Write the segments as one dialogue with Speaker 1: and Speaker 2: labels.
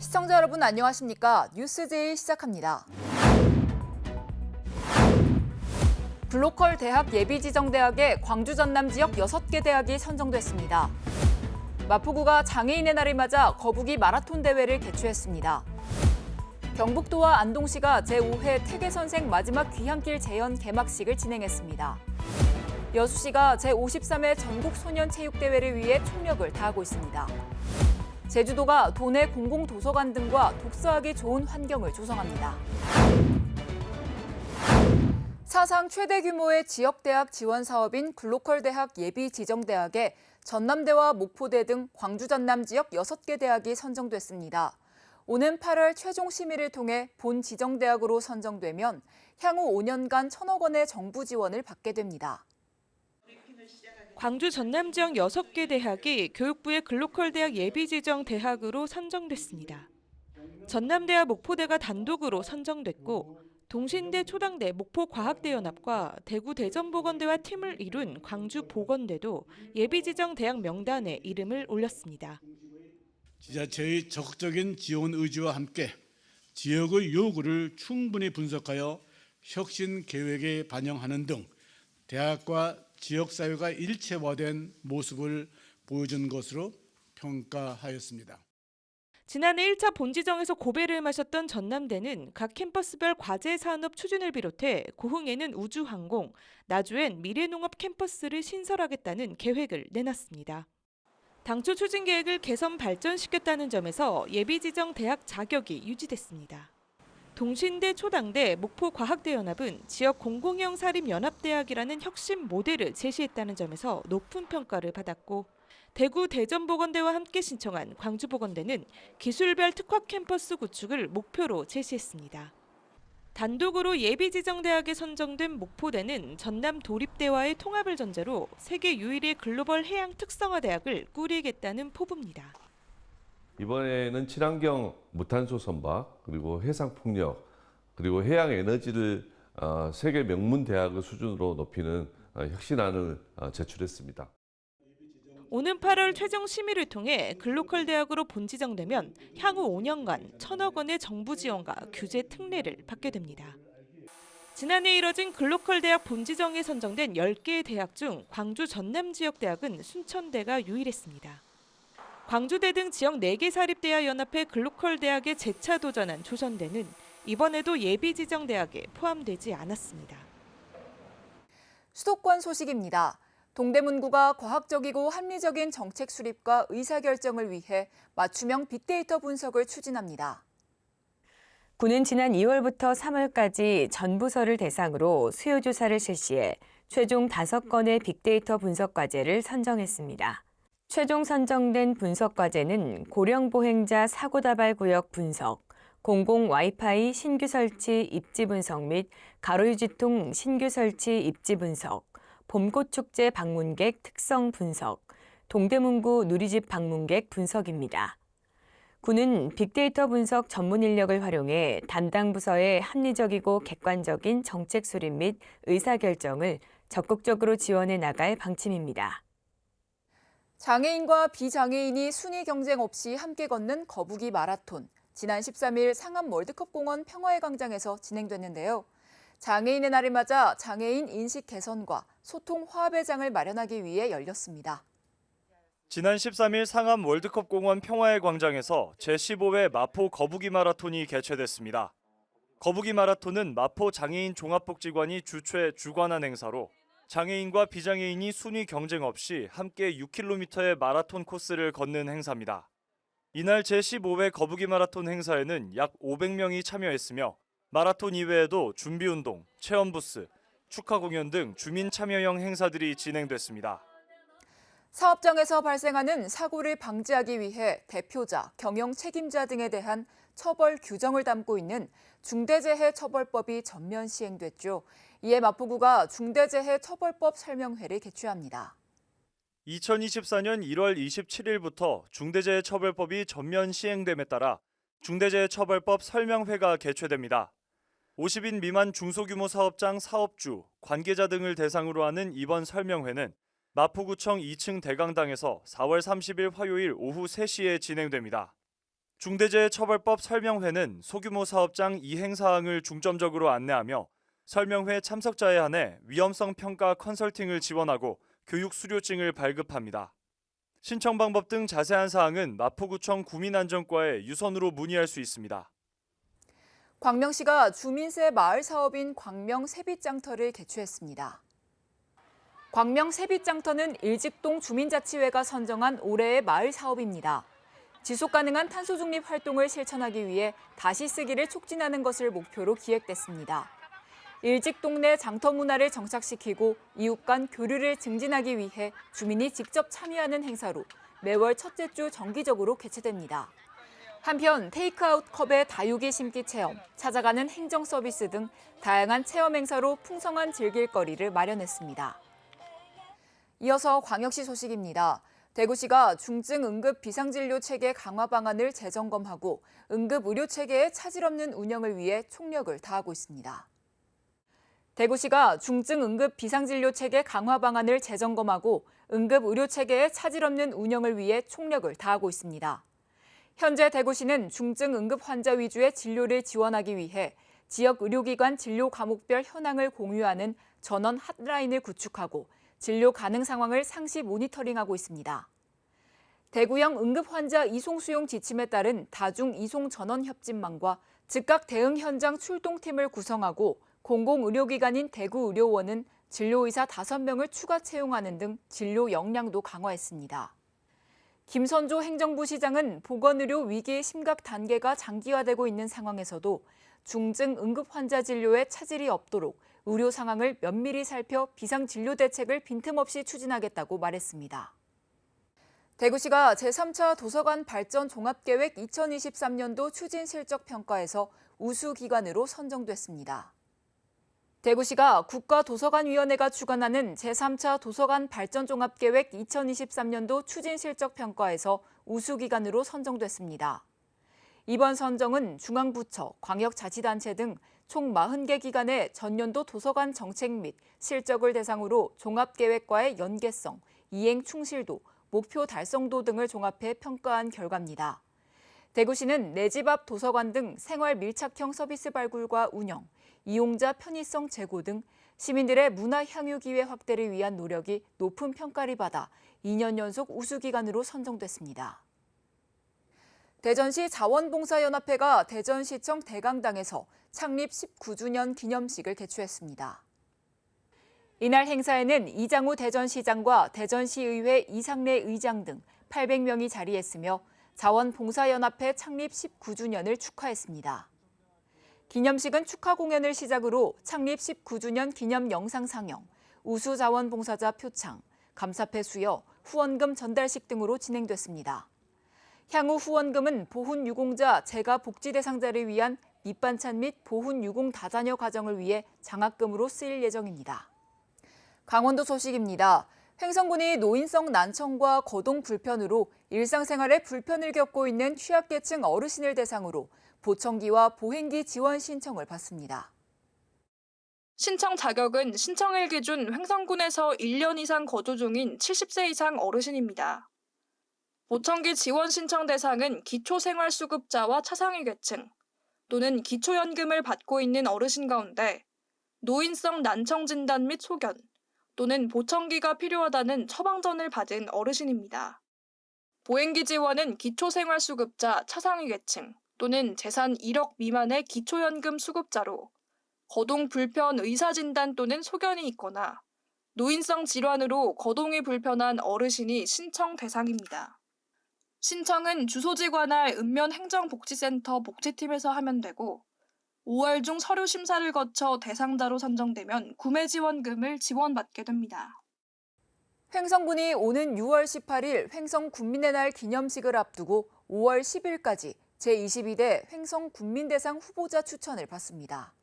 Speaker 1: 시청자 여러분 안녕하십니까? 뉴스제이 시작합니다. 글로컬 대학 예비지정대학에 광주 전남 지역 6개 대학이 선정됐습니다. 마포구가 장애인의 날을 맞아 거북이 마라톤 대회를 개최했습니다. 경북도와 안동시가 제5회 태계선생 마지막 귀향길 재연 개막식을 진행했습니다. 여수시가 제53회 전국소년체육대회를 위해 총력을 다하고 있습니다. 제주도가 도내 공공도서관 등과 독서하기 좋은 환경을 조성합니다. 사상 최대 규모의 지역대학 지원 사업인 글로컬 대학 예비지정대학에 전남대와 목포대 등 광주 전남 지역 6개 대학이 선정됐습니다. 오는 8월 최종 심의를 통해 본 지정대학으로 선정되면 향후 5년간 1,000억 원의 정부 지원을 받게 됩니다.
Speaker 2: 광주 전남 지역 6개 대학이 교육부의 글로컬 대학 예비지정 대학으로 선정됐습니다. 전남대와 목포대가 단독으로 선정됐고 동신대, 초당대, 목포과학대연합과 대구 대전보건대와 팀을 이룬 광주보건대도 예비지정 대학 명단에 이름을 올렸습니다.
Speaker 3: 지자체의 적극적인 지원 의지와 함께 지역의 요구를 충분히 분석하여 혁신 계획에 반영하는 등 대학과 지역사회가 일체화된 모습을 보여준 것으로 평가하였습니다.
Speaker 2: 지난해 1차 본지정에서 고배를 마셨던 전남대는 각 캠퍼스별 과제 산업 추진을 비롯해 고흥에는 우주항공, 나주엔 미래농업 캠퍼스를 신설하겠다는 계획을 내놨습니다. 당초 추진 계획을 개선 발전시켰다는 점에서 예비지정 대학 자격이 유지됐습니다. 동신대, 초당대, 목포과학대연합은 지역 공공형 사립연합대학이라는 혁신 모델을 제시했다는 점에서 높은 평가를 받았고 대구 대전보건대와 함께 신청한 광주보건대는 기술별 특화 캠퍼스 구축을 목표로 제시했습니다. 단독으로 예비지정대학에 선정된 목포대는 전남 도립대와의 통합을 전제로 세계 유일의 글로벌 해양 특성화 대학을 꾸리겠다는 포부입니다.
Speaker 4: 이번에는 친환경 무탄소 선박, 그리고 해상 풍력, 그리고 해양 에너지를 세계 명문 대학의 수준으로 높이는 혁신안을 제출했습니다.
Speaker 2: 오는 8월 최종 심의를 통해 글로컬 대학으로 본지정되면 향후 5년간 1,000억 원의 정부 지원과 규제 특례를 받게 됩니다. 지난해 이뤄진 글로컬 대학 본지정에 선정된 10개의 대학 중 광주 전남 지역 대학은 순천대가 유일했습니다. 광주대 등 지역 4개 사립대와 연합회 글로컬 대학에 재차 도전한 조선대는 이번에도 예비지정대학에 포함되지 않았습니다.
Speaker 1: 수도권 소식입니다. 동대문구가 과학적이고 합리적인 정책 수립과 의사결정을 위해 맞춤형 빅데이터 분석을 추진합니다.
Speaker 5: 구는 지난 2월부터 3월까지 전 부서를 대상으로 수요조사를 실시해 최종 5건의 빅데이터 분석 과제를 선정했습니다. 최종 선정된 분석 과제는 고령보행자 사고다발 구역 분석, 공공 와이파이 신규 설치 입지 분석 및 가로유지통 신규 설치 입지 분석, 봄꽃축제 방문객 특성 분석, 동대문구 누리집 방문객 분석입니다. 구는 빅데이터 분석 전문 인력을 활용해 담당 부서의 합리적이고 객관적인 정책 수립 및 의사결정을 적극적으로 지원해 나갈 방침입니다.
Speaker 1: 장애인과 비장애인이 순위 경쟁 없이 함께 걷는 거북이 마라톤. 지난 13일 상암 월드컵공원 평화의 광장에서 진행됐는데요. 장애인의 날을 맞아 장애인 인식 개선과 소통 화합의 장을 마련하기 위해 열렸습니다.
Speaker 6: 지난 13일 상암 월드컵공원 평화의 광장에서 제15회 마포 거북이 마라톤이 개최됐습니다. 거북이 마라톤은 마포 장애인 종합복지관이 주관한 행사로 장애인과 비장애인이 순위 경쟁 없이 함께 6km의 마라톤 코스를 걷는 행사입니다. 이날 제15회 거북이 마라톤 행사에는 약 500명이 참여했으며 마라톤 이외에도 준비운동, 체험부스, 축하 공연 등 주민 참여형 행사들이 진행됐습니다.
Speaker 1: 사업장에서 발생하는 사고를 방지하기 위해 대표자, 경영 책임자 등에 대한 처벌 규정을 담고 있는 중대재해처벌법이 전면 시행됐죠. 이에 마포구가 중대재해처벌법 설명회를 개최합니다.
Speaker 6: 2024년 1월 27일부터 중대재해처벌법이 전면 시행됨에 따라 중대재해처벌법 설명회가 개최됩니다. 50인 미만 중소규모 사업장 사업주, 관계자 등을 대상으로 하는 이번 설명회는 마포구청 2층 대강당에서 4월 30일 화요일 오후 3시에 진행됩니다. 중대재해처벌법 설명회는 소규모 사업장 이행 사항을 중점적으로 안내하며 설명회 참석자에 한해 위험성 평가 컨설팅을 지원하고 교육 수료증을 발급합니다. 신청 방법 등 자세한 사항은 마포구청 구민안전과에 유선으로 문의할 수 있습니다.
Speaker 1: 광명시가 주민세 마을 사업인 광명 세빛장터를 개최했습니다. 광명 세빛장터는 일직동 주민자치회가 선정한 올해의 마을 사업입니다. 지속가능한 탄소 중립 활동을 실천하기 위해 다시 쓰기를 촉진하는 것을 목표로 기획됐습니다. 일직동 내 장터 문화를 정착시키고 이웃 간 교류를 증진하기 위해 주민이 직접 참여하는 행사로 매월 첫째 주 정기적으로 개최됩니다. 한편 테이크아웃 컵에 다육이 심기 체험, 찾아가는 행정 서비스 등 다양한 체험 행사로 풍성한 즐길거리를 마련했습니다. 이어서 광역시 소식입니다. 대구시가 중증 응급 비상진료 체계 강화 방안을 재점검하고 응급 의료 체계의 차질 없는 운영을 위해 총력을 다하고 있습니다. 대구시가 중증 응급 비상진료 체계 강화 방안을 재점검하고 응급 의료 체계의 차질 없는 운영을 위해 총력을 다하고 있습니다. 현재 대구시는 중증 응급 환자 위주의 진료를 지원하기 위해 지역 의료기관 진료 과목별 현황을 공유하는 전원 핫라인을 구축하고 진료 가능 상황을 상시 모니터링하고 있습니다. 대구형 응급 환자 이송 수용 지침에 따른 다중 이송 전원 협진망과 즉각 대응 현장 출동팀을 구성하고 공공의료기관인 대구의료원은 진료의사 5명을 추가 채용하는 등 진료 역량도 강화했습니다. 김선조 행정부 시장은 보건의료 위기의 심각 단계가 장기화되고 있는 상황에서도 중증 응급 환자 진료에 차질이 없도록 의료 상황을 면밀히 살펴 비상진료 대책을 빈틈없이 추진하겠다고 말했습니다. 대구시가 제3차 도서관 발전 종합계획 2023년도 추진 실적 평가에서 우수기관으로 선정됐습니다. 대구시가 국가도서관위원회가 주관하는 제3차 도서관 발전 종합계획 2023년도 추진 실적 평가에서 우수기관으로 선정됐습니다. 이번 선정은 중앙부처, 광역자치단체 등 총 40개 기관의 전년도 도서관 정책 및 실적을 대상으로 종합계획과의 연계성, 이행 충실도, 목표 달성도 등을 종합해 평가한 결과입니다. 대구시는 내 집 앞 도서관 등 생활 밀착형 서비스 발굴과 운영, 이용자 편의성 제고 등 시민들의 문화 향유 기회 확대를 위한 노력이 높은 평가를 받아 2년 연속 우수기관으로 선정됐습니다. 대전시 자원봉사연합회가 대전시청 대강당에서 창립 19주년 기념식을 개최했습니다. 이날 행사에는 이장우 대전시장과 대전시의회 이상래 의장 등 800명이 자리했으며 자원봉사연합회 창립 19주년을 축하했습니다. 기념식은 축하 공연을 시작으로 창립 19주년 기념 영상 상영, 우수 자원봉사자 표창, 감사패 수여, 후원금 전달식 등으로 진행됐습니다. 향후 후원금은 보훈 유공자 재가 복지 대상자를 위한 밑반찬 및 보훈 유공 다자녀 가정을 위해 장학금으로 쓰일 예정입니다. 강원도 소식입니다. 횡성군이 노인성 난청과 거동 불편으로 일상생활에 불편을 겪고 있는 취약계층 어르신을 대상으로 보청기와 보행기 지원 신청을 받습니다.
Speaker 7: 신청 자격은 신청일 기준 횡성군에서 1년 이상 거주 중인 70세 이상 어르신입니다. 보청기 지원 신청 대상은 기초생활수급자와 차상위 계층 또는 기초연금을 받고 있는 어르신 가운데 노인성 난청 진단 및 소견 또는 보청기가 필요하다는 처방전을 받은 어르신입니다. 보행기 지원은 기초생활수급자 차상위 계층 또는 재산 1억 미만의 기초연금 수급자로 거동 불편 의사진단 또는 소견이 있거나 노인성 질환으로 거동이 불편한 어르신이 신청 대상입니다. 신청은 주소지 관할 읍면행정복지센터 복지팀에서 하면 되고 5월 중 서류 심사를 거쳐 대상자로 선정되면 구매 지원금을 지원받게 됩니다.
Speaker 1: 횡성군이 오는 6월 18일 횡성 군민의 날 기념식을 앞두고 5월 10일까지 제22대 횡성 군민대상 후보자 추천을 받습니다.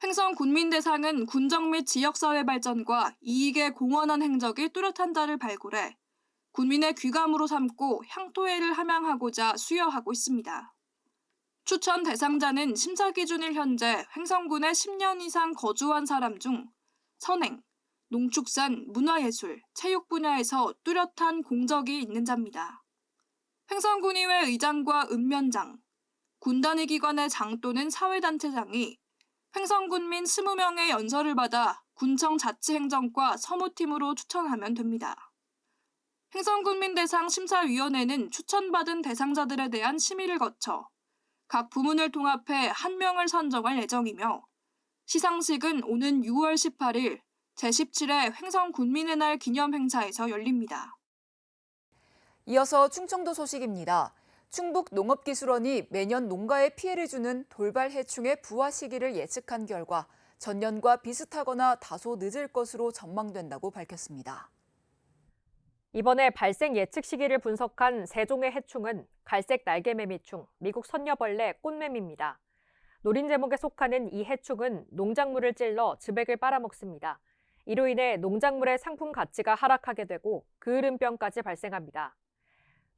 Speaker 7: 횡성 군민대상은 군정 및 지역사회 발전과 이익에 공헌한 행적이 뚜렷한 자를 발굴해 군민의 귀감으로 삼고 향토회를 함양하고자 수여하고 있습니다. 추천 대상자는 심사 기준일 현재 횡성군에 10년 이상 거주한 사람 중 선행, 농축산, 문화예술, 체육 분야에서 뚜렷한 공적이 있는 자입니다. 횡성군의회 의장과 읍면장, 군단위 기관의 장 또는 사회단체장이 횡성군민 20명의 연설을 받아 군청 자치행정과 서무팀으로 추천하면 됩니다. 횡성군민 대상 심사위원회는 추천받은 대상자들에 대한 심의를 거쳐 각 부문을 통합해 1명을 선정할 예정이며 시상식은 오는 6월 18일 제17회 횡성군민의 날 기념행사에서 열립니다.
Speaker 1: 이어서 충청도 소식입니다. 충북농업기술원이 매년 농가에 피해를 주는 돌발 해충의 부화 시기를 예측한 결과 전년과 비슷하거나 다소 늦을 것으로 전망된다고 밝혔습니다.
Speaker 8: 이번에 발생 예측 시기를 분석한 세 종의 해충은 갈색 날개매미충, 미국 선녀벌레, 꽃매미입니다. 노린 제목에 속하는 이 해충은 농작물을 찔러 즙액을 빨아먹습니다. 이로 인해 농작물의 상품 가치가 하락하게 되고 그을음병까지 발생합니다.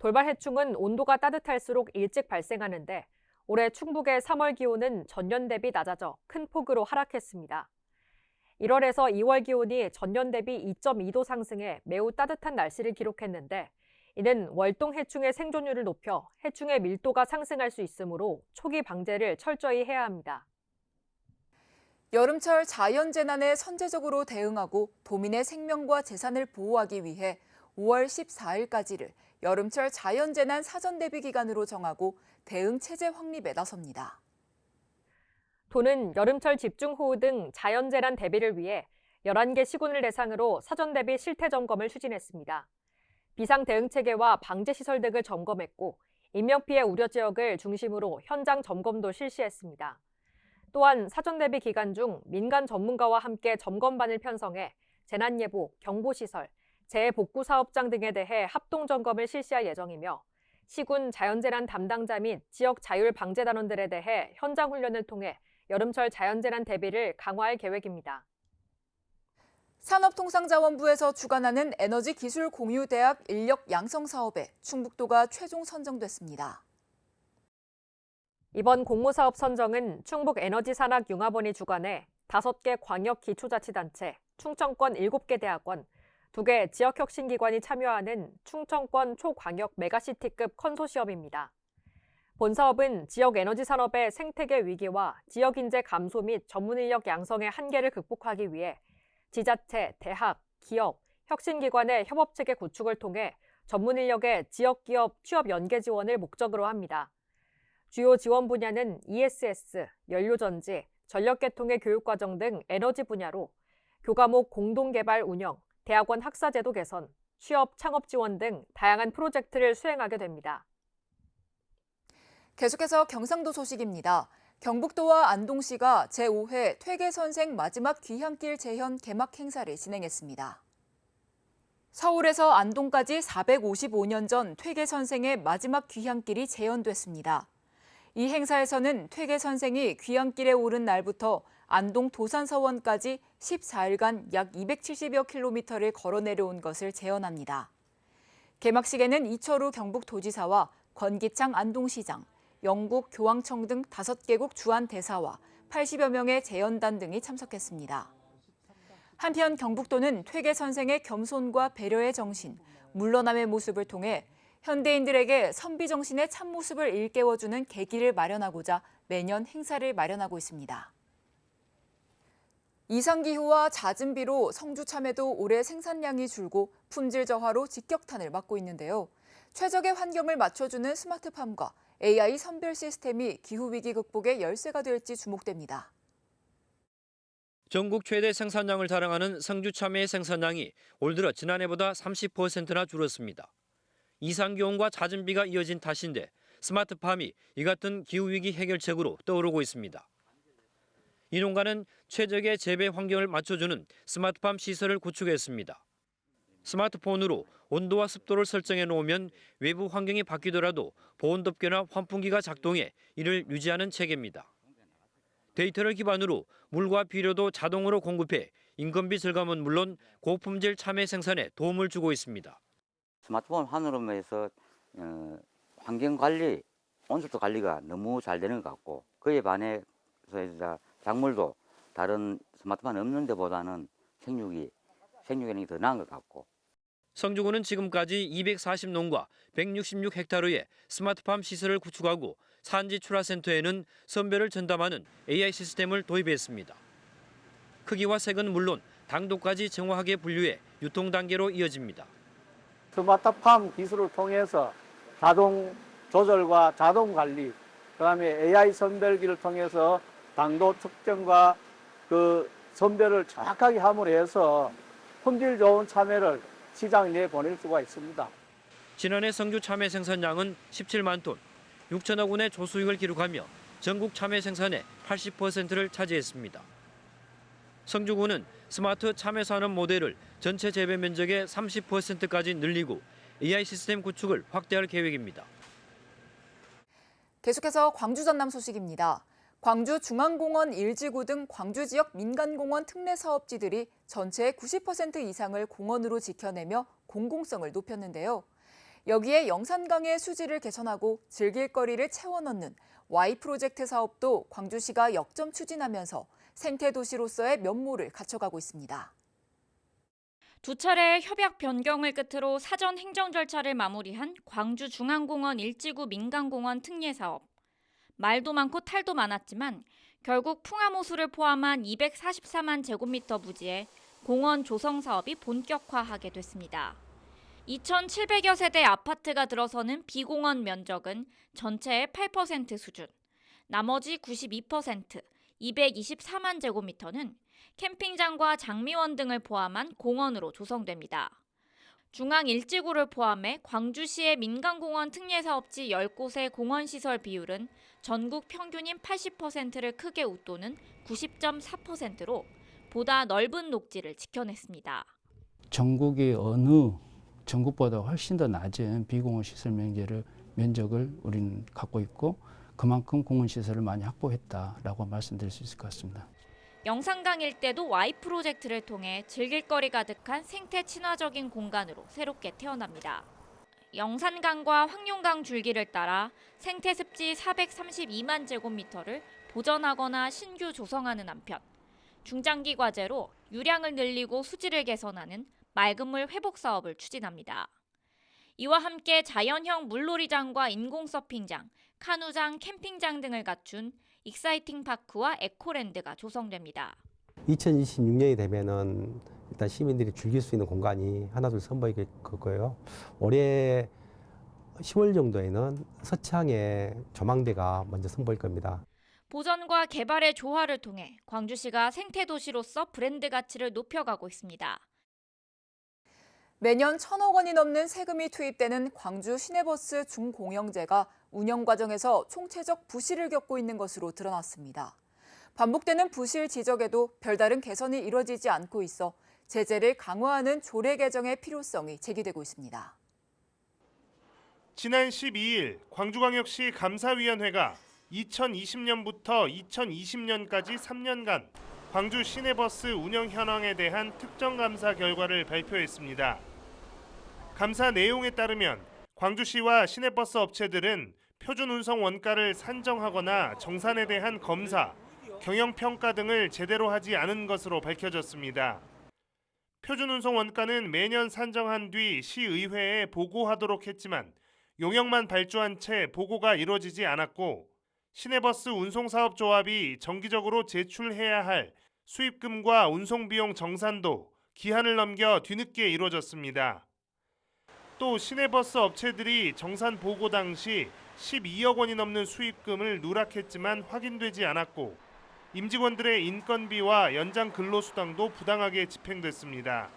Speaker 8: 돌발 해충은 온도가 따뜻할수록 일찍 발생하는데 올해 충북의 3월 기온은 전년 대비 낮아져 큰 폭으로 하락했습니다. 1월에서 2월 기온이 전년 대비 2.2도 상승해 매우 따뜻한 날씨를 기록했는데 이는 월동 해충의 생존율을 높여 해충의 밀도가 상승할 수 있으므로 초기 방제를 철저히 해야 합니다.
Speaker 1: 여름철 자연재난에 선제적으로 대응하고 도민의 생명과 재산을 보호하기 위해 5월 14일까지를 여름철 자연재난 사전대비 기간으로 정하고 대응 체제 확립에 나섭니다.
Speaker 8: 도는 여름철 집중호우 등 자연재난 대비를 위해 11개 시군을 대상으로 사전대비 실태점검을 추진했습니다. 비상대응체계와 방제시설 등을 점검했고 인명피해 우려 지역을 중심으로 현장 점검도 실시했습니다. 또한 사전대비 기간 중 민간 전문가와 함께 점검반을 편성해 재난예보, 경보시설, 재복구사업장 등에 대해 합동점검을 실시할 예정이며 시군 자연재난 담당자 및 지역 자율방재단원들에 대해 현장 훈련을 통해 여름철 자연재난 대비를 강화할 계획입니다.
Speaker 1: 산업통상자원부에서 주관하는 에너지기술공유대학 인력 양성 사업에 충북도가 최종 선정됐습니다.
Speaker 8: 이번 공모사업 선정은 충북에너지산학융합원이 주관해 5개 광역기초자치단체, 충청권 7개 대학원, 2개 지역혁신기관이 참여하는 충청권 초광역 메가시티급 컨소시엄입니다. 본 사업은 지역 에너지 산업의 생태계 위기와 지역 인재 감소 및 전문 인력 양성의 한계를 극복하기 위해 지자체, 대학, 기업, 혁신기관의 협업 체계 구축을 통해 전문 인력의 지역 기업 취업 연계 지원을 목적으로 합니다. 주요 지원 분야는 ESS, 연료전지, 전력계통의 교육과정 등 에너지 분야로 교과목 공동개발 운영, 대학원 학사제도 개선, 취업, 창업 지원 등 다양한 프로젝트를 수행하게 됩니다.
Speaker 1: 계속해서 경상도 소식입니다. 경북도와 안동시가 제5회 퇴계선생 마지막 귀향길 재현 개막 행사를 진행했습니다. 서울에서 안동까지 455년 전 퇴계선생의 마지막 귀향길이 재현됐습니다. 이 행사에서는 퇴계선생이 귀향길에 오른 날부터 안동 도산서원까지 14일간 약 270여 킬로미터를 걸어 내려온 것을 재현합니다. 개막식에는 이철우 경북도지사와 권기창 안동시장, 영국 교황청 등 5개국 주한대사와 80여 명의 재연단 등이 참석했습니다. 한편 경북도는 퇴계선생의 겸손과 배려의 정신, 물러남의 모습을 통해 현대인들에게 선비정신의 참모습을 일깨워주는 계기를 마련하고자 매년 행사를 마련하고 있습니다. 이상기후와 잦은 비로 성주 참외도 올해 생산량이 줄고 품질 저하로 직격탄을 맞고 있는데요. 최적의 환경을 맞춰주는 스마트팜과 AI 선별 시스템이 기후위기 극복의 열쇠가 될지 주목됩니다.
Speaker 9: 전국 최대 생산량을 자랑하는 성주 참외의 생산량이 올 들어 지난해보다 30%나 줄었습니다. 이상기온과 잦은 비가 이어진 탓인데 스마트팜이 이 같은 기후위기 해결책으로 떠오르고 있습니다. 이 농가는 최적의 재배 환경을 맞춰주는 스마트팜 시설을 구축했습니다. 스마트폰으로 온도와 습도를 설정해 놓으면 외부 환경이 바뀌더라도 보온덮개나 환풍기가 작동해 이를 유지하는 체계입니다. 데이터를 기반으로 물과 비료도 자동으로 공급해 인건비 절감은 물론 고품질 참외 생산에 도움을 주고 있습니다.
Speaker 10: 스마트폰 하나로만 해서 환경 관리, 온습도 관리가 너무 잘 되는 것 같고 그에 반해서 작물도 다른 스마트폰 없는 데보다는 생육이 더 나은 것 같고.
Speaker 9: 성주군은 지금까지 240농가 166헥타르의 스마트팜 시설을 구축하고 산지 출하센터에는 선별을 전담하는 AI 시스템을 도입했습니다. 크기와 색은 물론 당도까지 정확하게 분류해 유통 단계로 이어집니다.
Speaker 11: 스마트팜 기술을 통해서 자동 조절과 자동 관리, 그다음에 AI 선별기를 통해서 당도 측정과 그 선별을 정확하게 함으로 해서 품질 좋은 참외를 시장 내에 보낼 수가 있습니다.
Speaker 9: 지난해 성주 참외 생산량은 17만 톤, 6천억 원의 조수익을 기록하며 전국 참외 생산의 80%를 차지했습니다. 성주군은 스마트 참외 산업 모델을 전체 재배 면적의 30%까지 늘리고 AI 시스템 구축을 확대할 계획입니다.
Speaker 1: 계속해서 광주 전남 소식입니다. 광주 중앙공원 1지구 등 광주 지역 민간공원 특례 사업지들이 전체의 90% 이상을 공원으로 지켜내며 공공성을 높였는데요. 여기에 영산강의 수질을 개선하고 즐길 거리를 채워 넣는 Y 프로젝트 사업도 광주시가 역점 추진하면서 생태 도시로서의 면모를 갖춰가고 있습니다.
Speaker 12: 두 차례의 협약 변경을 끝으로 사전 행정 절차를 마무리한 광주 중앙공원 1지구 민간공원 특례 사업. 말도 많고 탈도 많았지만 결국 풍암호수를 포함한 244만 제곱미터 부지에 공원 조성 사업이 본격화하게 됐습니다. 2,700여 세대 아파트가 들어서는 비공원 면적은 전체의 8% 수준, 나머지 92%, 224만 제곱미터는 캠핑장과 장미원 등을 포함한 공원으로 조성됩니다. 중앙 1지구를 포함해 광주시의 민간공원 특례사업지 10곳의 공원시설 비율은 전국 평균인 80%를 크게 웃도는 90.4%로 보다 넓은 녹지를 지켜냈습니다.
Speaker 13: 전국의 어느 전국보다 훨씬 더 낮은 비공원 시설 면적을 우리는 갖고 있고 그만큼 공원 시설을 많이 확보했다라고 말씀드릴 수 있을 것 같습니다.
Speaker 12: 영산강 일대도 Y 프로젝트를 통해 즐길거리 가득한 생태 친화적인 공간으로 새롭게 태어납니다. 영산강과 황룡강 줄기를 따라 생태 습지 432만 제곱미터를 보전하거나 신규 조성하는 한편 중장기 과제로 유량을 늘리고 수질을 개선하는 맑은물 회복 사업을 추진합니다. 이와 함께 자연형 물놀이장과 인공 서핑장, 카누장, 캠핑장 등을 갖춘 익사이팅 파크와 에코랜드가 조성됩니다.
Speaker 14: 2026년이 되면은 일단 시민들이 즐길 수 있는 공간이 하나둘 선보이게 될 거예요. 올해 10월 정도에는 서창에 조망대가 먼저 선보일 겁니다.
Speaker 12: 보전과 개발의 조화를 통해 광주시가 생태도시로서 브랜드 가치를 높여가고 있습니다.
Speaker 1: 매년 1,000억 원이 넘는 세금이 투입되는 광주 시내버스 중공영제가 운영 과정에서 총체적 부실을 겪고 있는 것으로 드러났습니다. 반복되는 부실 지적에도 별다른 개선이 이뤄지지 않고 있어 제재를 강화하는 조례 개정의 필요성이 제기되고 있습니다.
Speaker 15: 지난 12일 광주광역시 감사위원회가 2020년부터 2020년까지 3년간 광주 시내버스 운영 현황에 대한 특정 감사 결과를 발표했습니다. 감사 내용에 따르면 광주시와 시내버스 업체들은 표준 운송 원가를 산정하거나 정산에 대한 검사, 경영평가 등을 제대로 하지 않은 것으로 밝혀졌습니다. 표준 운송 원가는 매년 산정한 뒤 시의회에 보고하도록 했지만 용역만 발주한 채 보고가 이루어지지 않았고 시내버스 운송사업조합이 정기적으로 제출해야 할 수입금과 운송비용 정산도 기한을 넘겨 뒤늦게 이루어졌습니다. 또 시내버스 업체들이 정산 보고 당시 12억 원이 넘는 수입금을 누락했지만 확인되지 않았고 임직원들의 인건비와 연장 근로수당도 부당하게 집행됐습니다.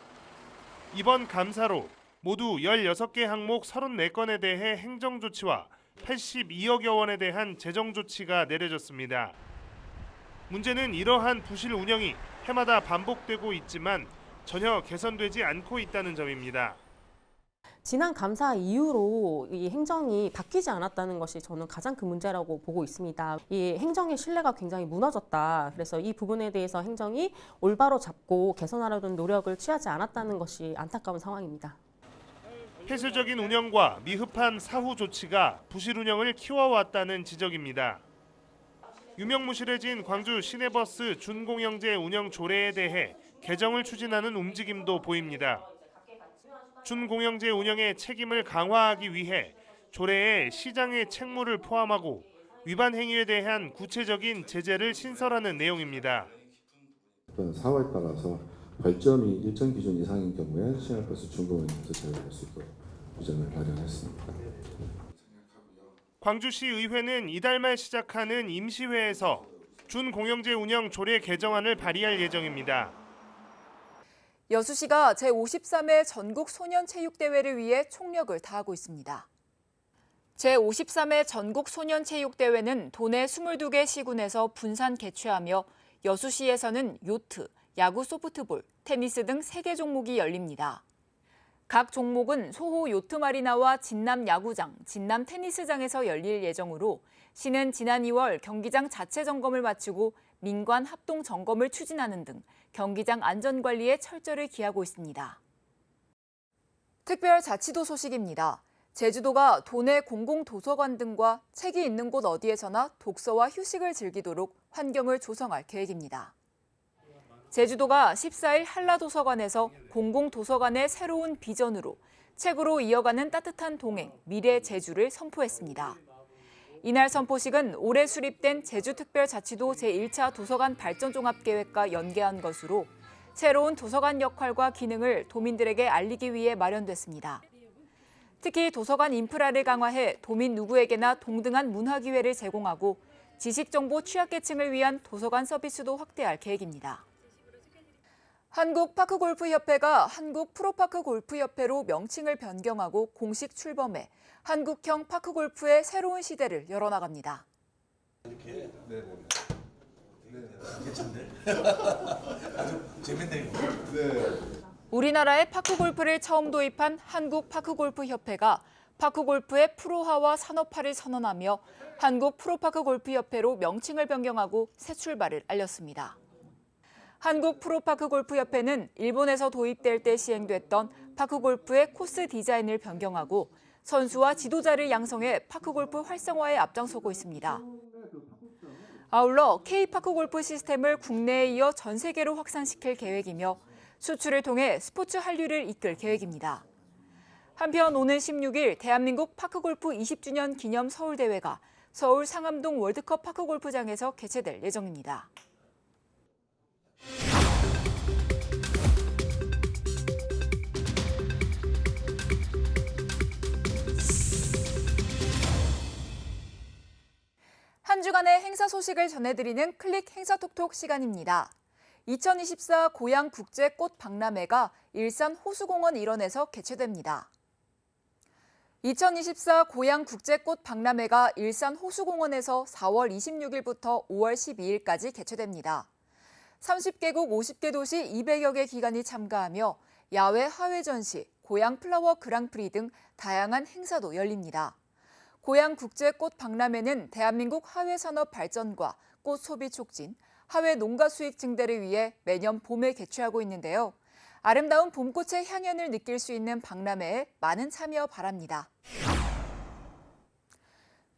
Speaker 15: 이번 감사로 모두 16개 항목 34건에 대해 행정조치와 82억여 원에 대한 재정조치가 내려졌습니다. 문제는 이러한 부실 운영이 해마다 반복되고 있지만 전혀 개선되지 않고 있다는 점입니다.
Speaker 16: 지난 감사 이후로 이 행정이 바뀌지 않았다는 것이 저는 가장 큰 문제라고 보고 있습니다. 이 행정의 신뢰가 굉장히 무너졌다. 그래서 이 부분에 대해서 행정이 올바로 잡고 개선하려는 노력을 취하지 않았다는 것이 안타까운 상황입니다.
Speaker 15: 폐쇄적인 운영과 미흡한 사후 조치가 부실 운영을 키워왔다는 지적입니다. 유명무실해진 광주 시내버스 준공영제 운영 조례에 대해 개정을 추진하는 움직임도 보입니다. 준공영제 운영의 책임을 강화하기 위해 조례에 시장의 책무를 포함하고 위반 행위에 대한 구체적인 제재를 신설하는 내용입니다.
Speaker 17: 사업에 따라서 별점이 일정 기준 이상인 경우에 시내버스 준공영에서 제외할 수 있도록 규정을 발의했습니다.
Speaker 15: 광주시 의회는 이달 말 시작하는 임시회에서 준공영제 운영 조례 개정안을 발의할 예정입니다.
Speaker 1: 여수시가 제53회 전국 소년체육대회를 위해 총력을 다하고 있습니다. 제53회 전국 소년체육대회는 도내 22개 시군에서 분산 개최하며 여수시에서는 요트, 야구 소프트볼, 테니스 등 3개 종목이 열립니다. 각 종목은 소호 요트마리나와 진남 야구장, 진남 테니스장에서 열릴 예정으로 시는 지난 2월 경기장 자체 점검을 마치고 민관 합동 점검을 추진하는 등 경기장 안전관리에 철저를 기하고 있습니다. 특별자치도 소식입니다. 제주도가 도내 공공도서관 등과 책이 있는 곳 어디에서나 독서와 휴식을 즐기도록 환경을 조성할 계획입니다. 제주도가 14일 한라도서관에서 공공도서관의 새로운 비전으로 책으로 이어가는 따뜻한 동행, 미래 제주를 선포했습니다. 이날 선포식은 올해 수립된 제주특별자치도 제1차 도서관 발전종합계획과 연계한 것으로 새로운 도서관 역할과 기능을 도민들에게 알리기 위해 마련됐습니다. 특히 도서관 인프라를 강화해 도민 누구에게나 동등한 문화 기회를 제공하고 지식정보 취약계층을 위한 도서관 서비스도 확대할 계획입니다. 한국파크골프협회가 한국프로파크골프협회로 명칭을 변경하고 공식 출범해 한국형 파크골프의 새로운 시대를 열어나갑니다.
Speaker 18: 이렇게 아주 재밌네요.
Speaker 1: 우리나라에 파크골프를 처음 도입한 한국파크골프협회가 파크골프의 프로화와 산업화를 선언하며 한국프로파크골프협회로 명칭을 변경하고 새 출발을 알렸습니다. 한국프로파크골프협회는 일본에서 도입될 때 시행됐던 파크골프의 코스 디자인을 변경하고 선수와 지도자를 양성해 파크골프 활성화에 앞장서고 있습니다. 아울러 K-파크골프 시스템을 국내에 이어 전 세계로 확산시킬 계획이며 수출을 통해 스포츠 한류를 이끌 계획입니다. 한편 오는 16일 대한민국 파크골프 20주년 기념 서울대회가 서울 상암동 월드컵 파크골프장에서 개최될 예정입니다. 한 주간의 행사 소식을 전해드리는 클릭 행사톡톡 시간입니다. 2024 고양 국제 꽃 박람회가 일산 호수공원 일원에서 개최됩니다. 2024 고양 국제 꽃 박람회가 일산 호수공원에서 4월 26일부터 5월 12일까지 개최됩니다. 30개국 50개 도시 200여 개 기관이 참가하며 야외 하회 전시, 고양 플라워 그랑프리 등 다양한 행사도 열립니다. 고양 국제 꽃 박람회는 대한민국 하회 산업 발전과 꽃 소비 촉진, 하회 농가 수익 증대를 위해 매년 봄에 개최하고 있는데요. 아름다운 봄꽃의 향연을 느낄 수 있는 박람회에 많은 참여 바랍니다.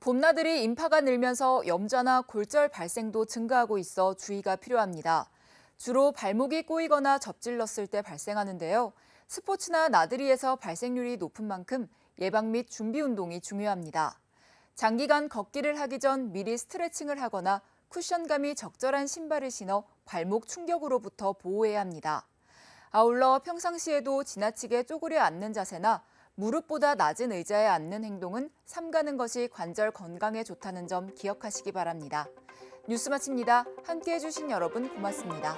Speaker 1: 봄나들이 인파가 늘면서 염좌나 골절 발생도 증가하고 있어 주의가 필요합니다. 주로 발목이 꼬이거나 접질렀을 때 발생하는데요. 스포츠나 나들이에서 발생률이 높은 만큼 예방 및 준비 운동이 중요합니다. 장기간 걷기를 하기 전 미리 스트레칭을 하거나 쿠션감이 적절한 신발을 신어 발목 충격으로부터 보호해야 합니다. 아울러 평상시에도 지나치게 쪼그려 앉는 자세나 무릎보다 낮은 의자에 앉는 행동은 삼가는 것이 관절 건강에 좋다는 점 기억하시기 바랍니다. 뉴스 마칩니다. 함께해 주신 여러분 고맙습니다.